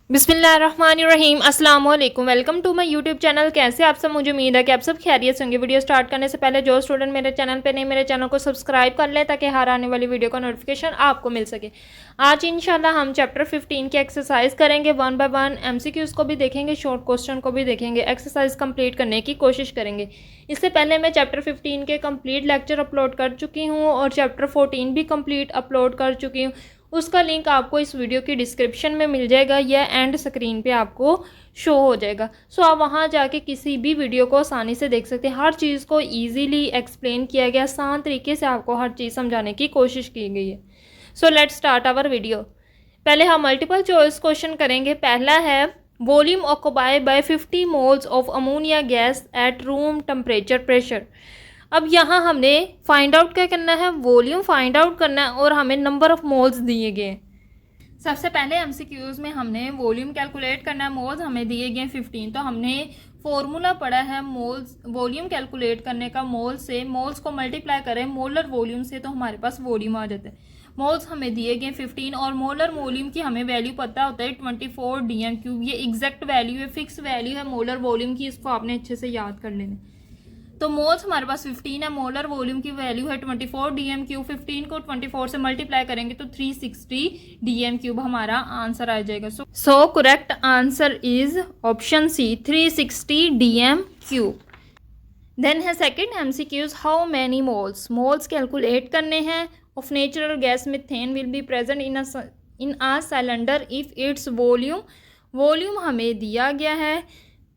बिस्मिल्लाहिर्रहमानिर्रहीम अस्सलाम वालेकुम। Welcome to my YouTube channel. कैसे आप सब, मुझे उम्मीद है कि आप सब खैरियत से होंगे। वीडियो स्टार्ट करने से पहले जो स्टूडेंट मेरे चैनल पे नहीं, मेरे चैनल को सब्सक्राइब कर लें ताकि हर आने वाली वीडियो का नोटिफिकेशन आपको मिल सके। आज इंशाल्लाह हम चैप्टर 15 की एक्सरसाइज करेंगे 1 बाय 1। MCQs को भी देखेंगे, शॉर्ट क्वेश्चन को भी देखेंगे, एक्सरसाइज कंप्लीट करने की कोशिश करेंगे। इससे पहले मैं चैप्टर 15 के कंप्लीट लेक्चर अपलोड कर चुकी हूँ और चैप्टर 14 भी कंप्लीट अपलोड कर चुकी हूँ। उसका लिंक आपको इस वीडियो की डिस्क्रिप्शन में मिल जाएगा या एंड स्क्रीन पे आपको शो हो जाएगा। सो आप वहाँ जाके किसी भी वीडियो को आसानी से देख सकते हैं। हर चीज़ को इजीली एक्सप्लेन किया गया, आसान तरीके से आपको हर चीज़ समझाने की कोशिश की गई है। So let's start our video. पहले हम मल्टीपल चॉइस क्वेश्चन करेंगे। पहला है volume occupy by 50 moles of ammonia gas at room temperature pressure. अब यहाँ हमने फाइंड आउट क्या करना है, वॉल्यूम फाइंड आउट करना है और हमें नंबर ऑफ मोल्स दिए गए। सबसे पहले एमसीक्यूज में हमने वॉल्यूम कैलकुलेट करना है। मोल्स हमें दिए गए 15, तो हमने फॉर्मूला पढ़ा है मोल्स वॉल्यूम कैलकुलेट करने का। मोल्स को मल्टीप्लाई करें मोलर वॉल्यूम से तो हमारे पास वॉल्यूम आ जाता है। मोल्स हमें दिए गए 15 और मोलर वॉल्यूम की हमें वैल्यू पता होता है 24 DM³ ये एग्जैक्ट वैल्यू है, फिक्स वैल्यू है मोलर वॉल्यूम की। इसको आपने अच्छे से याद कर लेना। तो मोल्स हमारे पास 15 है, मोलर वॉल्यूम की वैल्यू है 24 DM³। 15 को 24 से मल्टीप्लाई करेंगे तो 360 DM³ हमारा आंसर आ जाएगा। So correct answer is option C 360 DM³। Then है second MCQs, how many moles. Moles calculate करने हैं of natural gas methane will be present in a cylinder if it's volume हमें दिया गया है,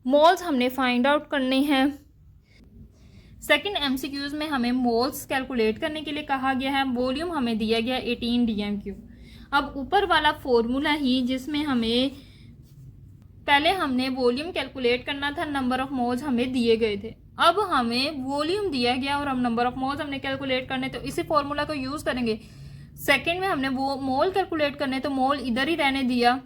मोल्स हमने फाइंड आउट करने हैं। सेकंड MCQs में हमें मोल्स कैलकुलेट करने के लिए कहा गया है, वॉल्यूम हमें दिया गया 18 DM³। अब ऊपर वाला फॉर्मूला ही जिसमें हमें पहले हमने वॉल्यूम कैलकुलेट करना था, नंबर ऑफ मोल्स हमें दिए गए थे। अब हमें वॉल्यूम दिया गया और हम नंबर ऑफ मोल्स हमने कैलकुलेट करने, तो इसी फॉर्मूला को यूज करेंगे। सेकंड में हमने वो मोल कैलकुलेट करने, तो मोल इधर ही रहने दिया।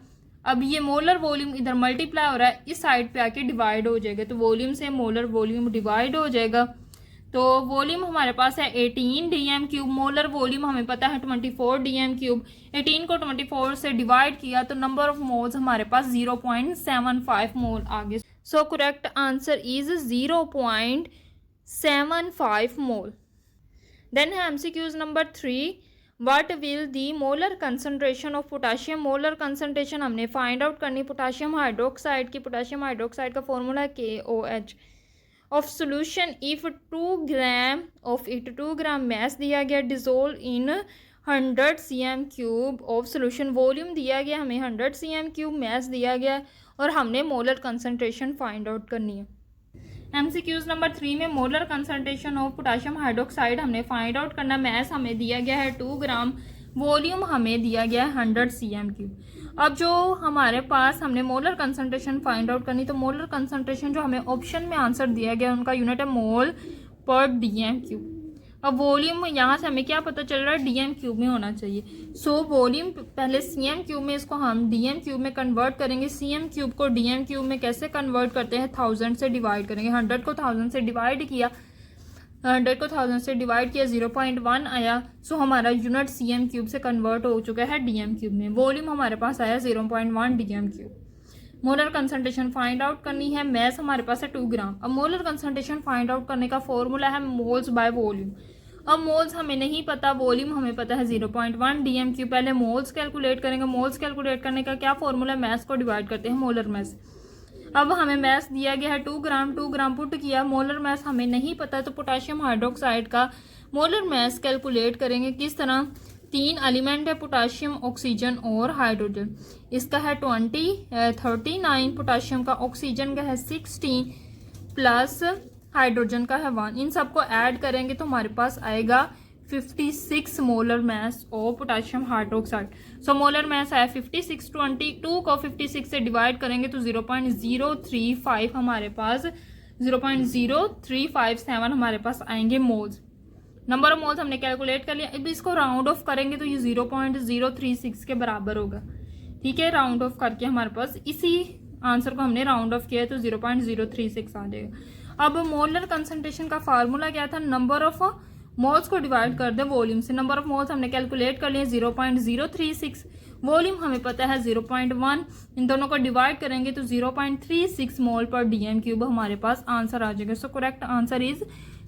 अब ये मोलर वॉल्यूम इधर मल्टीप्लाई हो रहा है, इस साइड पे आके डिवाइड हो जाएगा, तो वॉल्यूम से मोलर वॉल्यूम डिवाइड हो जाएगा। तो वॉल्यूम हमारे पास है 18 DM³, मोलर वॉल्यूम हमें पता है 24 DM³। 18 को 24 से डिवाइड किया तो नंबर ऑफ मोल्स हमारे पास 0.75 मोल आ गए। So correct answer is 0.75 mole. Then है MCQs number 3, what will the molar concentration of potassium. Molar concentration हमने फाइंड आउट करनी पोटाशियम हाइड्रोक्साइड की। पोटाशियम हाइड्रोक्साइड का formula KOH of solution if 2 gram mass दिया गया, dissolve in 100 cm³ of solution. Volume दिया गया हमें 100 cm³, मैस दिया गया और हमने मोलर कंसंट्रेशन फाइंड आउट करनी है। MCQs नंबर 3 में molar concentration of potassium hydroxide हमने फाइंड आउट करना। मैस हमें दिया गया है 2 ग्राम, वॉल्यूम हमें दिया गया है 100 cm³। अब जो हमारे पास हमने मोलर कंसंट्रेशन फाइंड आउट करनी, तो मोलर कंसंट्रेशन जो हमें ऑप्शन में आंसर दिया गया उनका यूनिट है मोल पर DM³। अब वॉल्यूम यहाँ से हमें क्या पता चल रहा है, DM³ में होना चाहिए। सो वॉल्यूम पहले cm³ में, इसको हम DM³ में कन्वर्ट करेंगे। cm³ को DM³ में कैसे कन्वर्ट करते हैं, 1000 से डिवाइड करेंगे। 100 को 1000 से डिवाइड किया, 100 को 1000 से डिवाइड किया, 0.1 आया। सो हमारा यूनिट cm³ से कन्वर्ट हो चुका है DM³ में। वॉल्यूम हमारे पास आया 0.1 DM³। Molar concentration find out करनी है, मैस हमारे पास है 2 ग्राम। अब मोलर कंसंट्रेशन फाइंड आउट करने का फॉर्मूला है मोल्स बाय वॉल्यूम। अब मोल्स हमें नहीं पता, वॉल्यूम हमें पता है 0.1 DM³। पहले मोल्स कैलकुलेट करेंगे। मोल्स कैलकुलेट करने का क्या फॉर्मूला, मैस को डिवाइड करते हैं मोलर मैस। अब हमें मैस दिया गया है 2 ग्राम, 2 ग्राम पुट किया, मोलर मैस हमें नहीं पता, तो पोटाशियम हाइड्रोक्साइड का मोलर मैस कैलकुलेट करेंगे। किस तरह, 3 एलिमेंट है, पोटाशियम, ऑक्सीजन और हाइड्रोजन। इसका है 39 पोटाशियम का, ऑक्सीजन का है 16 प्लस हाइड्रोजन का है 1। इन सबको ऐड करेंगे तो हमारे पास आएगा 56 molar mass of potassium hydroxide. So molar mass आया 56। 22 को 56 से डिवाइड करेंगे तो 0.035 हमारे पास 0.0357 हमारे पास आएंगे मोल्स। नंबर ऑफ मोल्स हमने कैलकुलेट कर लिया। अब इसको राउंड ऑफ करेंगे तो ये 0.036 के बराबर होगा। ठीक है, राउंड ऑफ करके हमारे पास इसी आंसर को हमने राउंड ऑफ किया तो 0.036 आ जाएगा। अब मोलर कंसंट्रेशन का फार्मूला क्या था, नंबर ऑफ मोल्स को डिवाइड कर दे वॉल्यूम से। नंबर ऑफ मोल्स हमने कैलकुलेट कर लिए 0.036, वॉल्यूम हमें पता है 0.1, इन दोनों को डिवाइड करेंगे तो 0.36 मोल पर डीएम क्यूब हमारे पास आंसर आ जाएगा। So correct answer is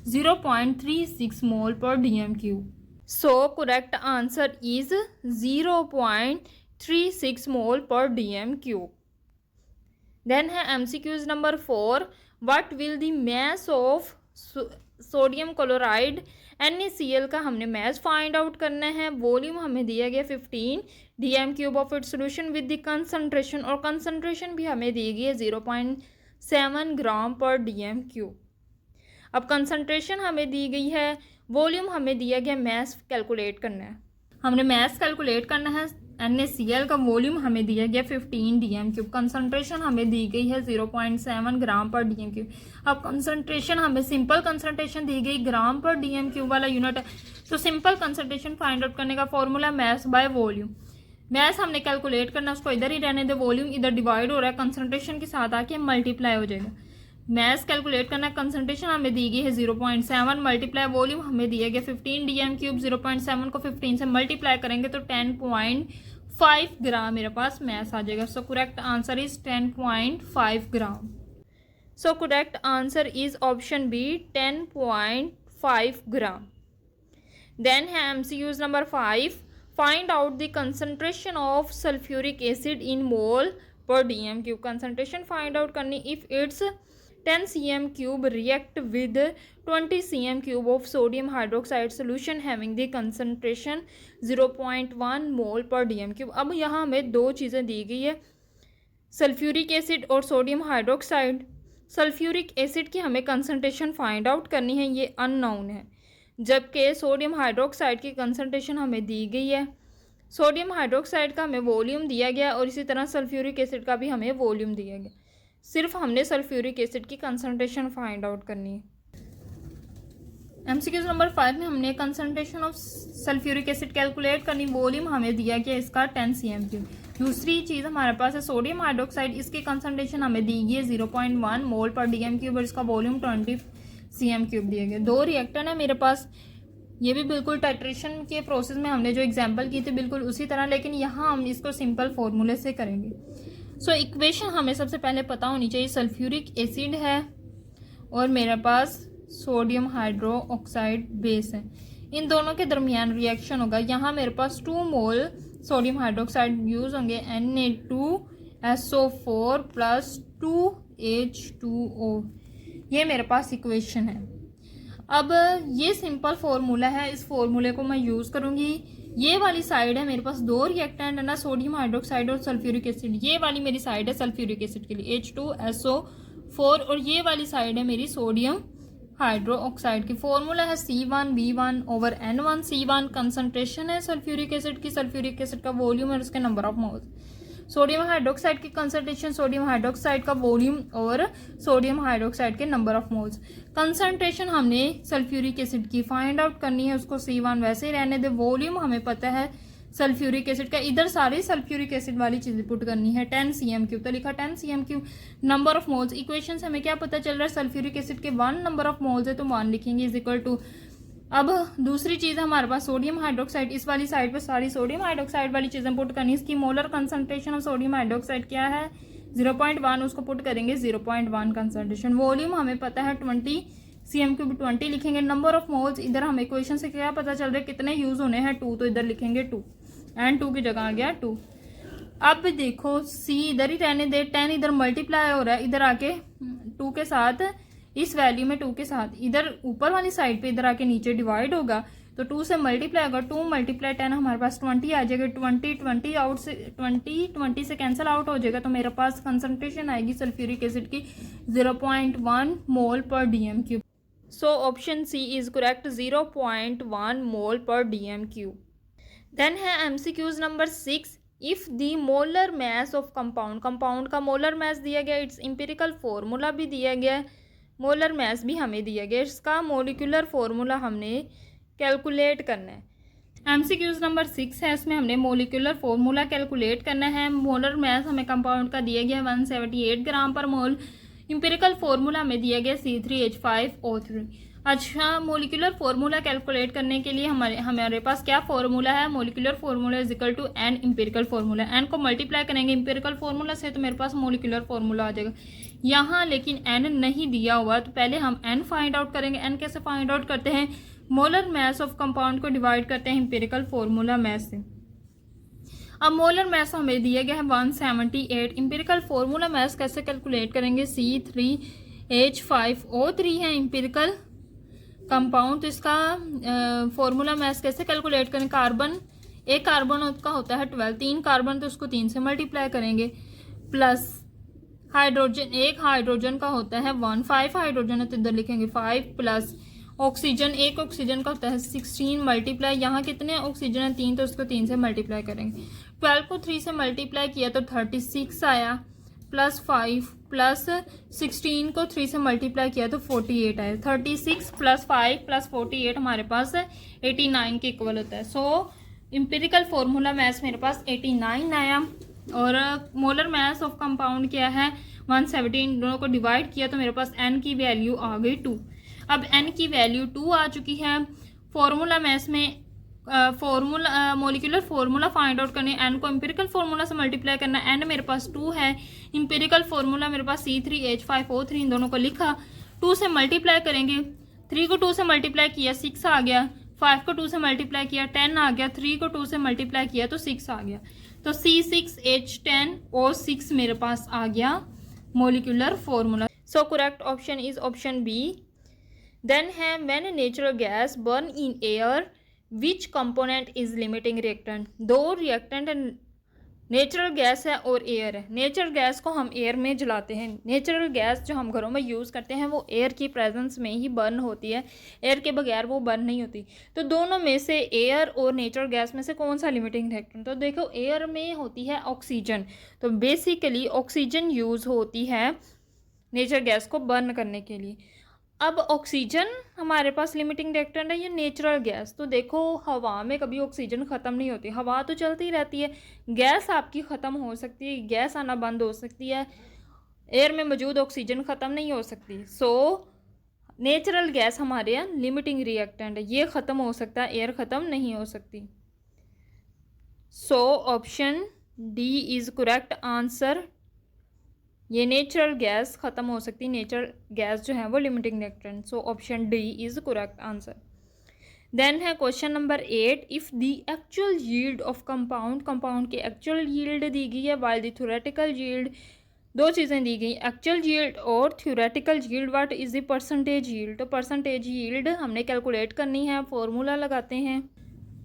0.36 mole per DM cube. So correct answer is 0.36 mole per DM cube. Then है MCQs number 4, what will the mass of sodium chloride NaCl का हमने mass find out करना है। Volume हमें दिया गया 15 DM cube of its solution with the concentration, और concentration भी हमें दी गई है 0.7 ग्राम पर डीएम क्यूब। अब कंसंट्रेशन हमें दी गई है, वॉल्यूम हमें दिया गया, मास कैलकुलेट करना है। हमने मास कैलकुलेट करना है। NaCl का वॉल्यूम हमें दिया गया 15 डीएम क्यूब, कंसंट्रेशन हमें दी गई है 0.7 ग्राम पर डीएम क्यूब। अब कंसंट्रेशन हमें सिंपल कंसंट्रेशन दी गई, ग्राम पर डीएम क्यूब वाला यूनिट है, तो सिंपल कंसंट्रेशन फाइंड आउट करने का फॉर्मूला मास बाय वॉल्यूम। मास हमने कैलकुलेट करना, उसको इधर ही रहने दे, वॉल्यूम इधर डिवाइड हो रहा है, कंसंट्रेशन के साथ आके मल्टीप्लाई हो जाएगा। मास कैलकुलेट करना, कंसंट्रेशन हमें दी गई है 0.7 मल्टीप्लाई वॉल्यूम हमें दिया गया 15 डीएम क्यूब। 0.7 को 15 से मल्टीप्लाई करेंगे तो 10.5 ग्राम मेरे पास मास आ जाएगा। So correct answer is 10.5 gram. So correct answer is option B 10.5 gram. Then है MCQs number 5, find out the concentration of sulphuric acid in mole per DM cube. Concentration find out करनी if it's 10 cm cube react with 20 cm cube of sodium hydroxide solution having the concentration 0.1 mole per dm cube। अब यहाँ हमें दो चीज़ें दी गई है, sulphuric acid और sodium hydroxide. Sulphuric acid की हमें कंसंट्रेशन फाइंड आउट करनी है, ये अननोन है, जबकि सोडियम हाइड्रोक्साइड की कंसंट्रेशन हमें दी गई है। सोडियम हाइड्रोक्साइड का हमें वॉल्यूम दिया गया और इसी तरह सल्फ्यूरिक एसिड का भी हमें वॉल्यूम दिया गया। सिर्फ हमने सल्फ्यूरिक एसिड की कंसंट्रेशन फाइंड आउट करनी है। MCQs नंबर 5 में हमने concentration of sulphuric acid calculate करनी, वॉल्यूम हमें दिया गया इसका 10 cm क्यूब। दूसरी चीज़ हमारे पास है सोडियम हाइड्रोक्साइड, इसकी कंसंट्रेशन हमें दी गई है 0.1 मोल पर डीएम क्यूब और इसका वॉल्यूम 20 cm क्यूब दिया गया। दो रिएक्टर है मेरे पास, ये भी बिल्कुल टाइट्रेशन के प्रोसेस में हमने जो एग्जाम्पल की थी बिल्कुल उसी तरह, लेकिन यहाँ हम इसको सिंपल फॉर्मूले से करेंगे। सो इक्वेशन हमें सबसे पहले पता होनी चाहिए, सल्फ्यूरिक एसिड है और मेरे पास सोडियम हाइड्रो ऑक्साइड बेस है, इन दोनों के दरमियान रिएक्शन होगा। यहाँ मेरे पास 2 मोल सोडियम हाइड्रोक्साइड यूज होंगे, Na2SO4 प्लस 2H2O, ये मेरे पास इक्वेशन है। अब ये सिंपल फार्मूला है, इस फार्मूले को मैं यूज़ करूँगी। ये वाली साइड है मेरे पास दो रिएक्टेंट है ना, सोडियम हाइड्रोक्साइड और सल्फ्यूरिक एसिड। ये वाली मेरी साइड है सल्फ्यूरिक एसिड के लिए H2SO4 और ये वाली साइड है मेरी सोडियम हाइड्रो ऑक्साइड की। फॉर्मूला है C1V1/N1। C1 कंसंट्रेशन है सल्फ्यूरिक एसिड की, सल्फ्यूरिक एसिड का वॉल्यूम और उसके number of moles. Sodium hydroxide की कंसंट्रेशन, सोडियम हाइड्रोक्साइड का वॉल्यूम और सोडियम हाइड्रोक्साइड के नंबर ऑफ मोल्स। कंसंट्रेशन हमने सल्फ्यूरिक एसिड की फाइंड आउट करनी है, उसको C1 वैसे ही रहने दे। वॉल्यूम हमें पता है सल्फ्यूरिक एसिड का, इधर सारी सल्फ्यूरिक एसिड वाली चीज़ें पुट करनी है। 10 cm क्यूब तो लिखा 10 cm cube. Number of moles, equation से हमें क्या पता चल रहा है, सल्फ्यूरिक एसिड के 1 नंबर ऑफ मोल्स है तो 1 लिखेंगे इज इक्वल टू। अब दूसरी चीज़ हमारे पास सोडियम हाइड्रोक्साइड, इस वाली साइड पे सारी सोडियम हाइड्रोक्साइड वाली चीज़ें पुट करनी। इसकी molar concentration of sodium hydroxide क्या है 0.1, उसको पुट करेंगे 0.1 कंसंट्रेशन। वॉल्यूम हमें पता है 20 cm क्यूब, 20 लिखेंगे। नंबर ऑफ मोल्स, इधर हमें इक्वेशन से क्या पता चल रहा है कितने यूज होने हैं 2, तो इधर लिखेंगे 2 एंड 2 की जगह आ गया 2। अब देखो C इधर ही रहने दे, 10 इधर मल्टीप्लाई हो रहा है, इधर आके 2 के साथ, इस वैल्यू में 2 के साथ इधर ऊपर वाली साइड पे इधर आके नीचे डिवाइड होगा तो 2 से मल्टीप्लाई होगा। 2 × 10 हमारे पास 20 आ जाएगा। 20 आउट से 20 से कैंसिल आउट हो जाएगा तो मेरे पास कंसंट्रेशन आएगी सल्फ्यूरिक एसिड की 0.1 mole per DM cube. So option C is correct, 0.1 mole per DM cube. Then है MCQs number 6, if the molar mass of compound. Compound का मोलर मैस दिया गया, इट्स एम्पिरिकल फार्मूला भी दिया गया, molar mass भी हमें दिया गया, इसका मोलिकुलर फार्मूला हमने कैलकुलेट करना है। MCQs नंबर 6 है, इसमें हमने मोलिकुलर फार्मूला कैलकुलेट करना है। मोलर मैस हमें कंपाउंड का दिया गया 178 ग्राम पर मोल। एम्पिरिकल फार्मूला हमें दिया गया C3H5O3। अच्छा, मोलिकुलर फार्मूला कैलकुलेट करने के लिए हमारे पास क्या फार्मूला है? Molecular formula is equal to N empirical formula. N को मल्टीप्लाई करेंगे इंपेरिकल फार्मूला से तो मेरे पास मोलिकुलर फार्मूला आ जाएगा। यहाँ लेकिन एन नहीं दिया हुआ, तो पहले हम एन फाइंड आउट करेंगे। एन कैसे फाइंड आउट करते हैं? मोलर मास ऑफ कंपाउंड को डिवाइड करते हैं इंपेरिकल फार्मूला मास से। अब मोलर मास हमें दिया गया है 178। इंपेरिकल फार्मूला मास कैसे कैलकुलेट करेंगे? C3H5O3 है इंपेरिकल कंपाउंड, तो इसका फॉर्मूला मास कैसे कैलकुलेट करें? कार्बन, एक कार्बन का होता है 12, 3 कार्बन तो उसको 3 से मल्टीप्लाई करेंगे, प्लस हाइड्रोजन, एक हाइड्रोजन का होता है 1, 5 हाइड्रोजन है तो इधर लिखेंगे 5, प्लस ऑक्सीजन, एक ऑक्सीजन का होता है 16 मल्टीप्लाई, यहाँ कितने ऑक्सीजन है 3 तो उसको 3 से मल्टीप्लाई करेंगे। 12 को 3 से मल्टीप्लाई किया तो 36 आया, प्लस 5 प्लस 16 को 3 से मल्टीप्लाई किया तो 48 आया। 36 प्लस 5 प्लस 48 हमारे पास 89 के इक्वल होता है। सो इंपेरिकल फार्मूला मास मेरे पास 89 आया। और मोलर मास ऑफ कंपाउंड क्या है? 117। दोनों को डिवाइड किया तो मेरे पास n की वैल्यू आ गई 2। अब n की वैल्यू 2 आ चुकी है। फॉर्मूला मास में मोलिकुलर फार्मूला फाइंड आउट करने, n को इंपेरिकल फार्मूला से मल्टीप्लाई करना। n मेरे पास 2 है, इंपेरिकल फार्मूला मेरे पास C3H5O3, इन दोनों को लिखा, 2 से मल्टीप्लाई करेंगे। 3 को 2 से मल्टीप्लाई किया 6 आ गया, 5 को 2 से मल्टीप्लाई किया 10 आ गया, 3 को 2 से मल्टीप्लाई किया तो 6 आ गया। तो C6H10O6 मेरे पास आ गया molecular formula. So correct option is option B. Then है when natural gas burn in air which component is limiting reactant. दो रिएक्टेंट नेचुरल गैस है और एयर है। नेचुरल गैस को हम एयर में जलाते हैं। नेचुरल गैस जो हम घरों में यूज़ करते हैं वो एयर की प्रेजेंस में ही बर्न होती है, एयर के बगैर वो बर्न नहीं होती। तो दोनों में से एयर और नेचुरल गैस में से कौन सा लिमिटिंग रिएक्टेंट? तो देखो एयर में होती है ऑक्सीजन, तो बेसिकली ऑक्सीजन यूज़ होती है नेचुरल गैस को बर्न करने के लिए। अब ऑक्सीजन हमारे पास लिमिटिंग रिएक्टेंट है या नेचुरल गैस? तो देखो हवा में कभी ऑक्सीजन ख़त्म नहीं होती, हवा तो चलती रहती है। गैस आपकी ख़त्म हो सकती है, गैस आना बंद हो सकती है, एयर में मौजूद ऑक्सीजन ख़त्म नहीं हो सकती। सो नेचुरल गैस हमारे यहाँ लिमिटिंग रिएक्टेंट है, ये ख़त्म हो सकता है, एयर ख़त्म नहीं हो सकती। So option D is correct answer. ये नेचुरल गैस ख़त्म हो सकती है, नेचुरल गैस जो है वो limiting reactant. So option D is correct answer. Then है question number 8, if the actual yield of compound की एक्चुअल यील्ड दी गई है वाइल द थ्योरेटिकल यील्ड, दो चीज़ें दी गई, एक्चुअल यील्ड और theoretical yield, what is the percentage yield? तो परसेंटेज यील्ड हमने कैलकुलेट करनी है, फॉर्मूला लगाते हैं।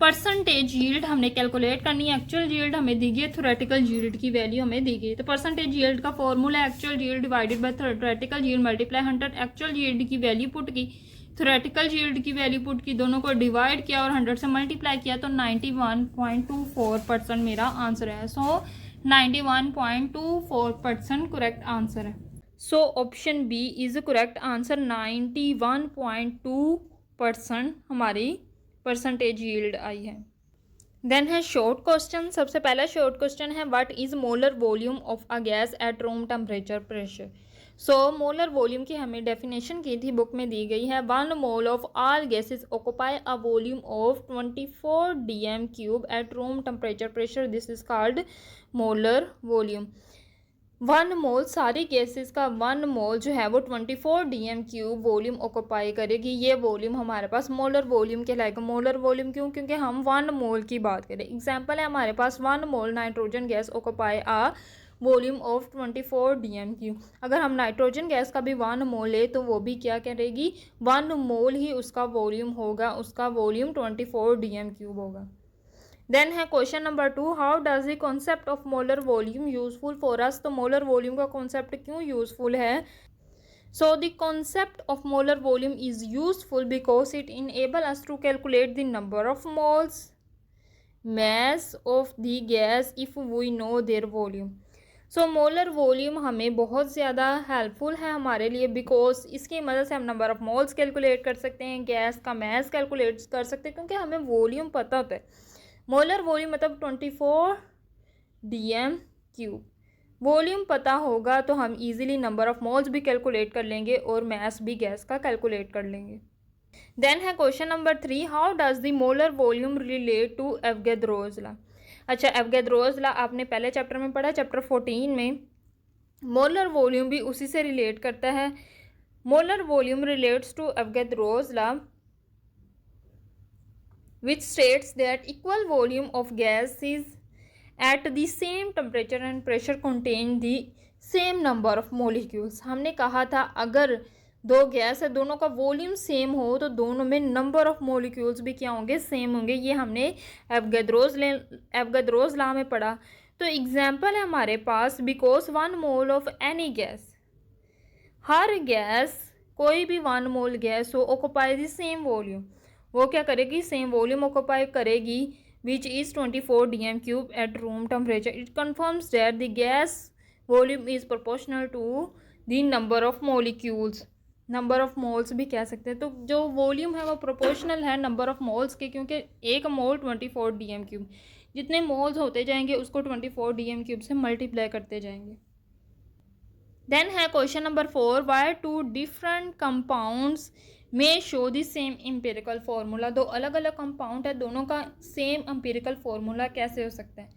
परसेंटेज यील्ड हमने कैलकुलेट करनी है, एक्चुअल यील्ड हमें दी गई है, थ्योरेटिकल यील्ड की वैल्यू हमें दी गई। तो परसेंटेज यील्ड का formula actual yield divided by theoretical yield multiply 100। Actual yield की वैल्यू पुट की, थ्योरेटिकल यील्ड की वैल्यू पुट की, दोनों को डिवाइड किया और 100 से मल्टीप्लाई किया तो 91.24% मेरा आंसर है। सो 91.24% करेक्ट आंसर है। So option B is correct answer. 91.2% हमारी परसेंटेज यील्ड आई है। देन है शॉर्ट क्वेश्चन। सबसे पहला शॉर्ट क्वेश्चन है, what is molar volume of a gas at room temperature pressure. So molar volume की हमें डेफिनेशन की थी, बुक में दी गई है। 1 mole of all gases occupy a volume of 24 dm³ at room temperature pressure, this is called molar volume. 1 मोल सारी gases का 1 मोल जो है वो 24 dm³ वॉल्यूम ऑक्यूपाई करेगी। ये वॉल्यूम हमारे पास मोलर वॉल्यूम कहलाएगा। मोलर वॉल्यूम क्यों? क्योंकि हम 1 मोल की बात करें। एग्जांपल है हमारे पास 1 mole nitrogen gas occupy a volume of 24 dm³। अगर हम नाइट्रोजन गैस का भी 1 मोल ले तो वो भी क्या करेगी? 1 मोल ही उसका वॉल्यूम होगा, उसका वॉल्यूम 24 dm³ होगा। देन है question number 2, how does the concept of molar volume useful for us. तो मोलर वॉल्यूम का कॉन्सेप्ट क्यों यूजफुल है? So the concept of molar volume is useful because it enable us to calculate the number of moles mass of the gas if we know their volume। So molar volume हमें बहुत ज़्यादा helpful है हमारे लिए, because इसकी मदद से हम नंबर ऑफ़ मोल्स कैलकुलेट कर सकते हैं, गैस का मैस कैलकुलेट कर सकते हैं, क्योंकि हमें वॉल्यूम पता होता है। मोलर वॉल्यूम मतलब 24 dm³। वॉल्यूम पता होगा तो हम इजीली नंबर ऑफ़ मोल्स भी कैलकुलेट कर लेंगे और मैस भी गैस का कैलकुलेट कर लेंगे। देन है question number 3, how does the molar volume relate to Avogadro's law. अच्छा, एवोगैड्रोस लॉ आपने पहले चैप्टर में पढ़ा, चैप्टर 14 में। मोलर वॉल्यूम भी उसी से रिलेट करता है। Molar volume relates to Avogadro's law which states that equal volume of gases at the same temperature and pressure contain the same number of molecules। हमने कहा था अगर दो गैस है, दोनों का वॉल्यूम सेम हो तो दोनों में नंबर ऑफ मोलिक्यूल्स भी क्या होंगे, सेम होंगे। ये हमने एवोगैड्रोस लॉ में पढ़ा। तो एग्जाम्पल है हमारे पास, because 1 mole of any gas, हर गैस, कोई भी 1 मोल गैस हो, ऑक्यूपाई द सेम वॉल्यूम, वो क्या करेगी, सेम वॉल्यूम ऑक्यूपाई करेगी, which is 24 dm³ at room temperature. It confirms that the gas volume is proportional to the number of molecules. Number of moles भी कह सकते हैं। तो जो वॉल्यूम है वो प्रोपोर्शनल है नंबर ऑफ मोल्स के, क्योंकि एक मोल 24 dm³, जितने मोल्स होते जाएंगे उसको 24 dm³ से मल्टीप्लाई करते जाएंगे। देन है question number 4, why two different compounds में show the same empirical formula. दो अलग अलग कंपाउंड है, दोनों का सेम एम्पिरिकल फार्मूला कैसे हो सकता है।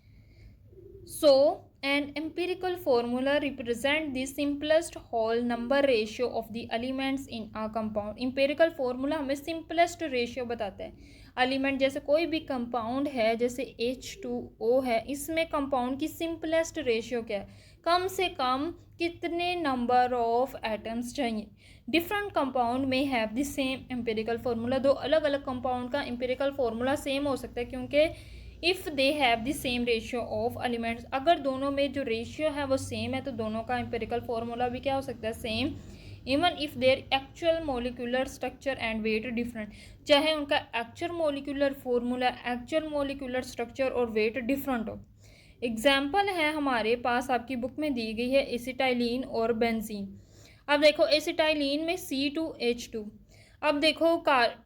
So an empirical formula represent the simplest whole number ratio of the elements in a compound. Empirical formula हमें सिंपलेस्ट रेशियो बताता है। एलिमेंट जैसे कोई भी कंपाउंड है, जैसे H2O है, इसमें कंपाउंड की सिंपलेस्ट रेशियो क्या है, कम से कम कितने नंबर ऑफ एटम्स चाहिए। डिफरेंट कंपाउंड में have the same empirical formula. दो अलग अलग कंपाउंड का एम्पिरिकल फार्मूला सेम हो सकता है, क्योंकि if they have the same ratio of elements, अगर दोनों में जो रेशियो है वो सेम है तो दोनों का एम्पिरिकल फार्मूला भी क्या हो सकता है, same. Even if their actual molecular structure and weight different, चाहे उनका actual molecular formula, actual molecular structure और वेट डिफरेंट हो। एग्जाम्पल है हमारे पास आपकी बुक में दी गई है एसिटाइलिन और बेंजीन। अब देखो एसिटाइलिन में C2H2, अब देखो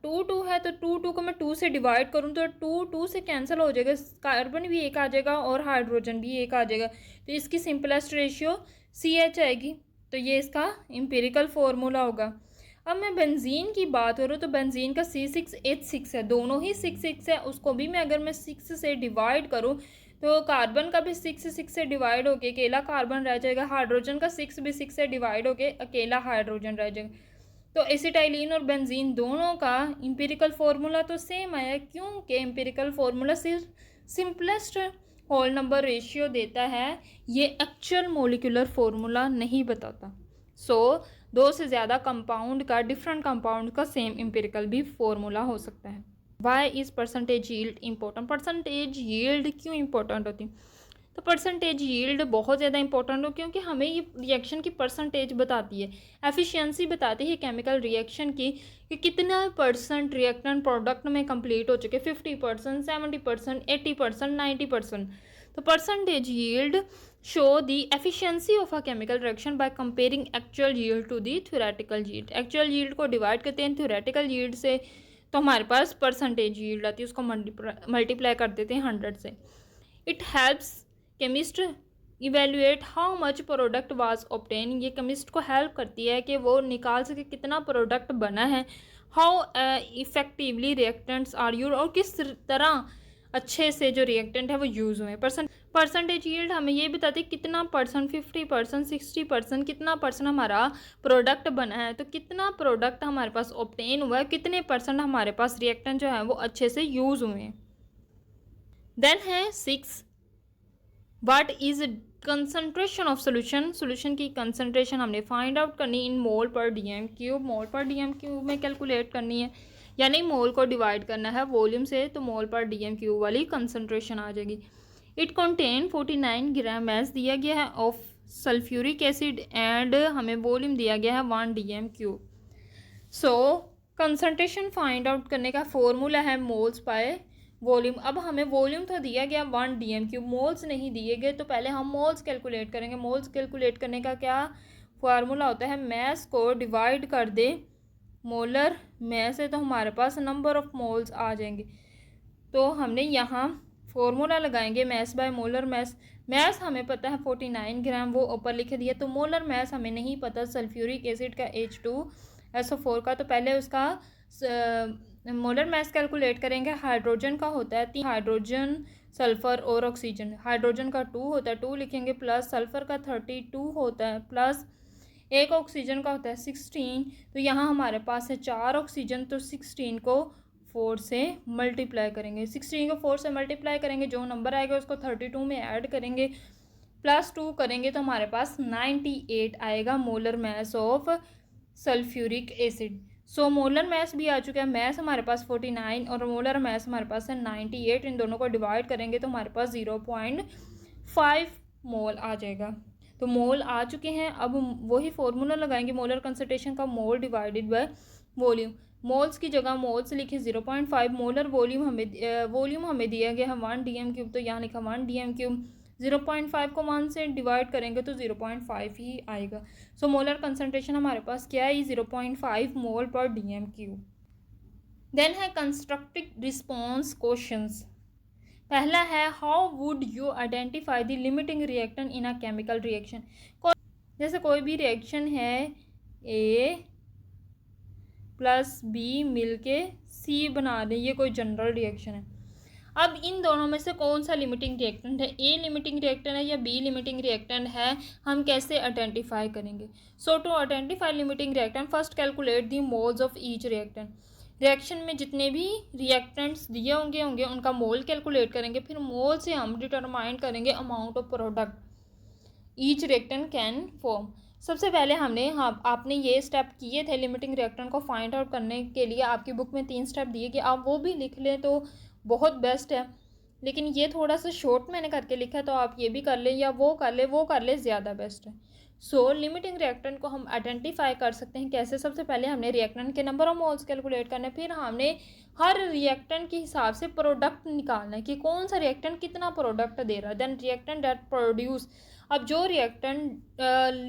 2 है तो 2 को मैं 2 से डिवाइड करूँ तो 2 से कैंसिल हो जाएगा, कार्बन भी एक आ जाएगा और हाइड्रोजन भी एक आ जाएगा, तो इसकी सिंपलेस्ट रेशियो CH आएगी। तो ये इसका एम्पिरिकल फार्मूला होगा। अब मैं बेंजीन की बात करूँ तो बेंजीन का C6H6 है, दोनों ही 6 है, उसको भी मैं अगर मैं 6 से डिवाइड करूँ तो कार्बन का भी 6 से डिवाइड होके अकेला कार्बन रह जाएगा, हाइड्रोजन का 6 भी 6 से डिवाइड होके अकेला हाइड्रोजन रह जाएगा। तो एसिटाइलिन और बेंजीन दोनों का एम्पिरिकल फार्मूला तो सेम आया, क्योंकि एम्पिरिकल फार्मूला सिर्फ सिंपलेस्ट होल नंबर रेशियो देता है, ये एक्चुअल मोलिकुलर फार्मूला नहीं बताता। सो 2 से ज़्यादा कंपाउंड का, डिफरेंट कंपाउंड का सेम एम्पिरिकल भी फार्मूला हो सकता है। Why is percentage yield important. Percentage yield क्यों इंपॉर्टेंट होती है, तो परसेंटेज यील्ड बहुत ज़्यादा इंपॉर्टेंट हो, क्योंकि हमें ये रिएक्शन की परसेंटेज बताती है, एफिशिएंसी बताती है केमिकल रिएक्शन की, कि कितना % रिएक्टेंट प्रोडक्ट में कंप्लीट हो चुके, 50%, 70%, 80%, 90%। तो percentage yield show the efficiency of a chemical reaction by comparing actual yield to the theoretical yield. Actual yield को डिवाइड करते हैं थ्योरेटिकल यील्ड से, तो हमारे पास परसेंटेज यील्ड आती है, उसको मल्टीप्लाई कर देते हैं 100 से। It helps chemist evaluate how much product was obtain. ये केमिस्ट को हेल्प करती है कि वो निकाल सके कितना प्रोडक्ट बना है। How effectively reactants are use, और किस तरह अच्छे से जो रिएक्टेंट है वो यूज़ हुए। परसेंटेज यील्ड हमें ये बताती है कितना %, 50%, 60%, कितना % हमारा प्रोडक्ट बना है, तो कितना प्रोडक्ट हमारे पास ऑब्टेन हुआ है, कितने % हमारे पास रिएक्टेंट जो है वो अच्छे से यूज़ हुए हैं। देन है 6, what is concentration of solution. Solution की कंसंट्रेशन हमने फाइंड आउट करनी इन मोल पर dm³। मोल पर dm³ में कैलकुलेट करनी है, यानी मोल को डिवाइड करना है वॉल्यूम से, तो मोल पर dm³ वाली कंसंट्रेशन आ जाएगी। इट कंटेन 49 ग्राम एस दिया गया है ऑफ सल्फ्यूरिक एसिड एंड हमें वॉल्यूम दिया गया है 1 dm³। सो कंसंट्रेशन फाइंड आउट करने का फॉर्मूला है मोल्स बाय वॉल्यूम। अब हमें वॉल्यूम तो दिया गया 1 dm³, मोल्स नहीं दिए गए, तो पहले हम मोल्स कैलकुलेट करेंगे। मोल्स कैलकुलेट करने का क्या फार्मूला होता है, मैस को डिवाइड कर दे मोलर मैस से, तो हमारे पास नंबर ऑफ मोल्स आ जाएंगे। तो हमने यहाँ फॉर्मूला लगाएंगे mass by molar mass. Mass हमें पता है 49 ग्राम, वो ऊपर लिख दिया, तो मोलर मैस हमें नहीं पता सल्फ्यूरिक एसिड का H2SO4 का, तो पहले उसका मोलर मास कैलकुलेट करेंगे। हाइड्रोजन का होता है 3, हाइड्रोजन, सल्फर और ऑक्सीजन। हाइड्रोजन का 2 होता है, 2 लिखेंगे, प्लस सल्फर का 32 होता है, प्लस एक ऑक्सीजन का होता है 16। तो यहाँ हमारे पास है 4 ऑक्सीजन, तो 16 को 4 से मल्टीप्लाई करेंगे। 16 को 4 से मल्टीप्लाई करेंगे, जो नंबर आएगा उसको 32 में ऐड करेंगे, प्लस 2 करेंगे, तो हमारे पास 98 आएगा molar mass of sulphuric acid. So molar mass भी आ चुका है। मास हमारे पास 49 और मोलर मास हमारे पास है 98। इन दोनों को डिवाइड करेंगे तो हमारे पास 0.5 मोल आ जाएगा। तो मोल आ चुके हैं। अब वही फॉर्मूला लगाएंगे मोलर कंसंट्रेशन का, मोल डिवाइडेड बाय वॉल्यूम। मोल्स की जगह मोल्स लिखे 0.5। मोलर वॉल्यूम हमें दिया गया है 1 dm³, तो यहाँ लिखा 1 dm³। 0.5 को 1 से डिवाइड करेंगे तो 0.5 ही आएगा। सो मोलर कंसंट्रेशन हमारे पास क्या है, 0.5 मोल पर dm³। देन है कंस्ट्रक्टिव रिस्पॉन्स क्वेश्चंस। पहला है, how would you identify the limiting reactant in a chemical reaction. जैसे कोई भी रिएक्शन है, ए प्लस बी मिलके सी बना दें, ये कोई जनरल रिएक्शन है। अब इन दोनों में से कौन सा लिमिटिंग रिएक्टेंट है, ए लिमिटिंग रिएक्टेंट है या बी लिमिटिंग रिएक्टेंट है, हम कैसे आइडेंटिफाई करेंगे। So to identify limiting reactant, first calculate the moles of each reactant. Reaction में जितने भी रिएक्टेंट्स दिए होंगे उनका मोल कैलकुलेट करेंगे, फिर मोल से हम डिटरमाइन करेंगे amount of product each reactant can form. सबसे पहले आपने ये स्टेप किए थे लिमिटिंग रिएक्टेंट को फाइंड आउट करने के लिए। आपकी बुक में 3 स्टेप दिए कि आप वो भी लिख लें तो बहुत बेस्ट है, लेकिन ये थोड़ा सा शॉर्ट मैंने करके लिखा है, तो आप ये भी कर लें या वो कर ले ज़्यादा बेस्ट है। सो लिमिटिंग रिएक्टेंट को हम आइडेंटिफाई कर सकते हैं कैसे। सबसे पहले हमने रिएक्टेंट के नंबर ऑफ मोल्स कैलकुलेट करना है, फिर हमने हर रिएक्टेंट के हिसाब से प्रोडक्ट निकालना है कि कौन सा रिएक्टेंट कितना प्रोडक्ट दे रहा है। देन रिएक्टेंट दैट प्रोड्यूस, अब जो reactant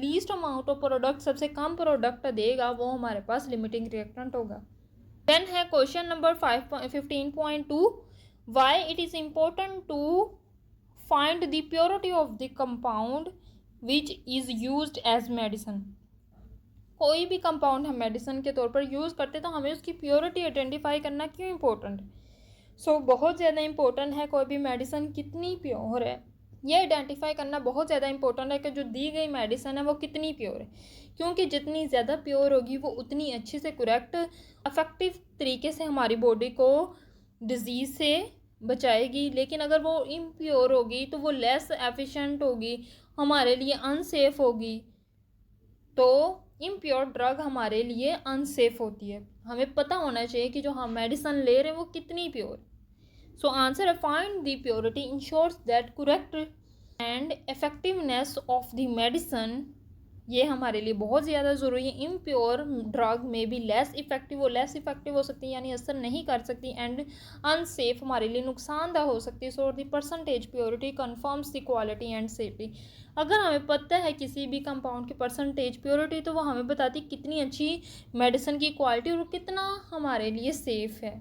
least amount of product, सबसे कम प्रोडक्ट देगा, वो हमारे पास लिमिटिंग रिएक्टेंट होगा। देन है question number 15.2, why it is important to find the purity of the compound which is used as medicine. कोई भी कंपाउंड हम मेडिसिन के तौर पर यूज़ करते तो हमें उसकी प्योरिटी आइडेंटिफाई करना क्यों इम्पोर्टेंट है। सो बहुत ज़्यादा इम्पोर्टेंट है कोई भी मेडिसिन कितनी प्योर है, ये आइडेंटिफाई करना बहुत ज़्यादा इंपॉर्टेंट है कि जो दी गई मेडिसिन है वो कितनी प्योर है, क्योंकि जितनी ज़्यादा प्योर होगी वो उतनी अच्छे से करेक्ट इफेक्टिव तरीके से हमारी बॉडी को डिजीज़ से बचाएगी। लेकिन अगर वो इम्प्योर होगी तो वो लेस एफिशिएंट होगी, हमारे लिए अनसेफ होगी। तो इम्प्योर ड्रग हमारे लिए अनसेफ होती है। हमें पता होना चाहिए कि जो हम मेडिसिन ले रहे हैं वो कितनी pure. So answer, find the purity ensures that correct and effectiveness of the medicine, ये हमारे लिए बहुत ज़्यादा ज़रूरी है। इम्प्योर ड्रग में भी लेस इफेक्टिव हो सकती है, यानी असर नहीं कर सकती, एंड अनसेफ हमारे लिए नुकसानदा हो सकती है। So the percentage purity confirms the quality and safety. अगर हमें पता है किसी भी कंपाउंड की परसेंटेज प्योरिटी, तो वो हमें बताती कितनी अच्छी मेडिसिन की क्वालिटी और कितना हमारे लिए सेफ़ है।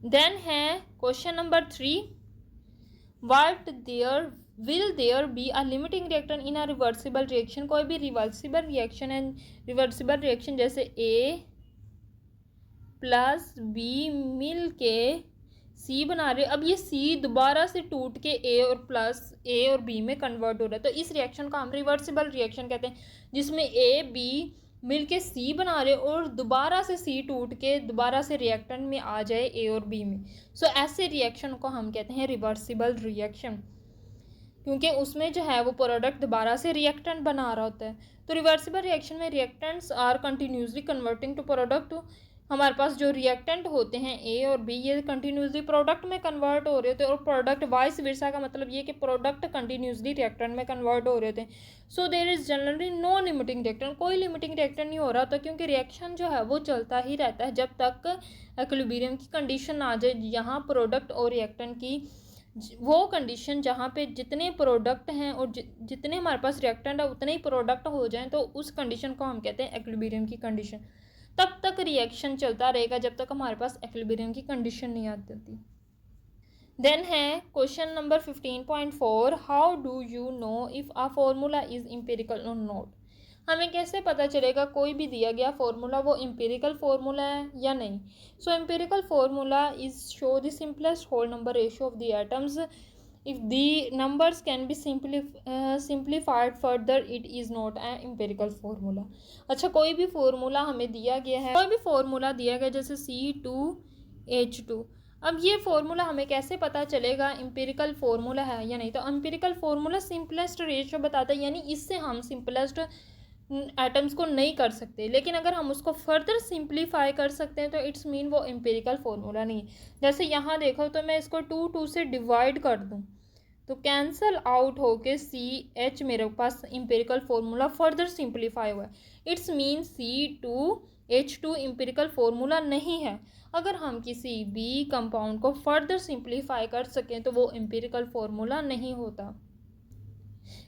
देन है question number 3, will there be a limiting reactant in a reversible reaction. कोई भी रिवर्सिबल रिएक्शन है, रिवर्सिबल रिएक्शन जैसे ए प्लस बी मिल के सी बना रहे, अब ये सी दोबारा से टूट के ए और बी में कन्वर्ट हो रहा है, तो इस रिएक्शन को हम रिवर्सिबल रिएक्शन कहते हैं, जिसमें ए बी मिलके सी बना रहे और दोबारा से सी टूट के दोबारा से रिएक्टेंट में आ जाए ए और बी में। सो ऐसे रिएक्शन को हम कहते हैं रिवर्सिबल रिएक्शन, क्योंकि उसमें जो है वो प्रोडक्ट दोबारा से रिएक्टेंट बना रहा होता है। तो रिवर्सिबल रिएक्शन में reactants are continuously converting to product. हमारे पास जो रिएक्टेंट होते हैं ए और बी, ये कंटिन्यूसली प्रोडक्ट में कन्वर्ट हो रहे होते हैं, और प्रोडक्ट वाइस वर्सा का मतलब ये कि प्रोडक्ट कंटिन्यूसली रिएक्टेंट में कन्वर्ट हो रहे होते हैं। So there is generally no limiting reactant, कोई लिमिटिंग रिएक्टेंट नहीं हो रहा होता, क्योंकि रिएक्शन जो है वो चलता ही रहता है जब तक इक्विलिब्रियम की कंडीशन आ जाए, यहाँ प्रोडक्ट और रिएक्टेंट की वो कंडीशन जहाँ पे जितने प्रोडक्ट हैं और जितने हमारे पास रिएक्टेंट है उतने ही प्रोडक्ट हो जाएं, तो उस कंडीशन को हम कहते हैं इक्विलिब्रियम की कंडीशन। तब तक रिएक्शन चलता रहेगा जब तक हमारे पास इक्विलिब्रियम की कंडीशन नहीं आती। देन है question number 15.4, how do you know if a formula is empirical और नॉट। हमें कैसे पता चलेगा कोई भी दिया गया फार्मूला वो एम्पिरिकल फार्मूला है या नहीं? So empirical formula is show the simplest whole number ratio of the atoms if the numbers can be simplified further it is not an empirical formula। अच्छा, कोई भी फार्मूला हमें दिया गया है, कोई भी फार्मूला दिया गया जैसे C2H2, अब ये फार्मूला हमें कैसे पता चलेगा एम्पिरिकल फार्मूला है या नहीं? तो एम्पिरिकल फार्मूला सिंपलेस्ट रेशियो बताता है, यानी इससे हम सिंपलेस्ट एटम्स को नहीं कर सकते, लेकिन अगर हम उसको फर्दर सिंप्लीफाई कर सकते हैं तो इट्स मीन वो एम्पिरिकल फार्मूला नहीं। जैसे यहाँ देखो तो मैं इसको 2 से डिवाइड कर दूँ तो कैंसल आउट होके CH मेरे पास एम्पिरिकल फार्मूला फर्दर सिंप्लीफाई हुआ है। It's mean C2H2 empirical formula नहीं है। अगर हम किसी भी कंपाउंड को फर्दर सिंप्लीफाई कर सकें तो वो एम्पिरिकल फार्मूला नहीं होता।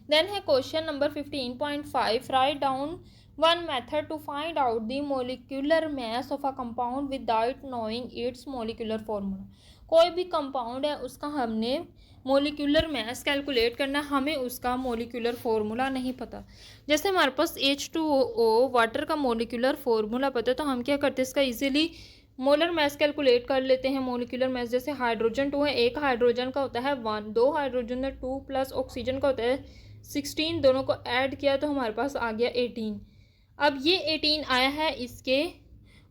देन है question number 15.5, write down one method to find out the molecular mass of a compound without knowing its molecular formula. कोई भी कंपाउंड है उसका हमने मोलिकुलर मास कैलकुलेट करना, हमें उसका मोलिकुलर फार्मूला नहीं पता। जैसे हमारे पास H2O वाटर का मोलिकुलर फार्मूला पता है तो हम क्या करते हैं, इसका इजीली मोलर मास कैलकुलेट कर लेते हैं। मोलिकुलर मास जैसे हाइड्रोजन 2 है, एक हाइड्रोजन का होता है 1, 2 हाइड्रोजन है 2 प्लस ऑक्सीजन का होता है 16, दोनों को ऐड किया तो हमारे पास आ गया 18। अब ये 18 आया है इसके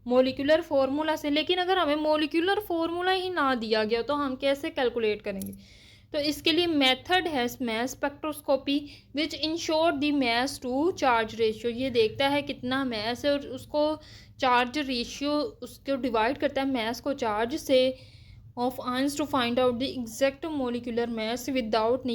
मोलिकुलर फार्मूला से, लेकिन अगर हमें मोलिकुलर फार्मूला ही ना दिया गया तो हम कैसे कैलकुलेट करेंगे? तो इसके लिए मेथड है mass spectroscopy which ensure the mass to charge ratio. ये देखता है कितना मास है और उसको चार्ज रेशियो उसको डिवाइड करता है मास को चार्ज से of ions to find out the exact molecular mass without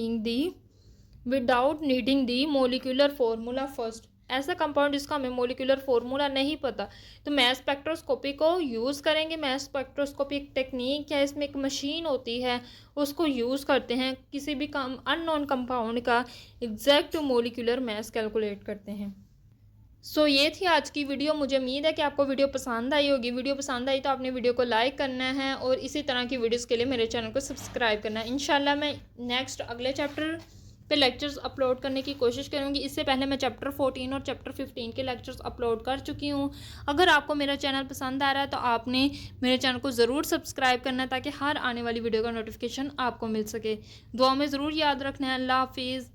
needing the molecular formula first. ऐसा कंपाउंड जिसका हमें मोलिकुलर फार्मूला नहीं पता तो मास स्पेक्ट्रोस्कोपी को यूज़ करेंगे। मास स्पेक्ट्रोस्कोपी एक टेक्निक है, इसमें एक मशीन होती है, उसको यूज़ करते हैं, किसी भी अननोन कंपाउंड का एग्जैक्ट मोलिकुलर मास कैलकुलेट करते हैं। सो ये थी आज की वीडियो। मुझे उम्मीद है कि आपको वीडियो पसंद आई होगी। वीडियो पसंद आई तो आपने वीडियो को लाइक करना है और इसी तरह की वीडियोस के लिए मेरे चैनल को सब्सक्राइब करना है। इंशाल्लाह मैं नेक्स्ट अगले चैप्टर पे लेक्चर्स अपलोड करने की कोशिश करूँगी। इससे पहले मैं चैप्टर 14 और चैप्टर 15 के लेक्चर्स अपलोड कर चुकी हूँ। अगर आपको मेरा चैनल पसंद आ रहा है तो आपने मेरे चैनल को ज़रूर सब्सक्राइब करना है ताकि हर आने वाली वीडियो का नोटिफिकेशन आपको मिल सके। दुआ में ज़रूर याद रखना है। अल्लाह हाफिज़।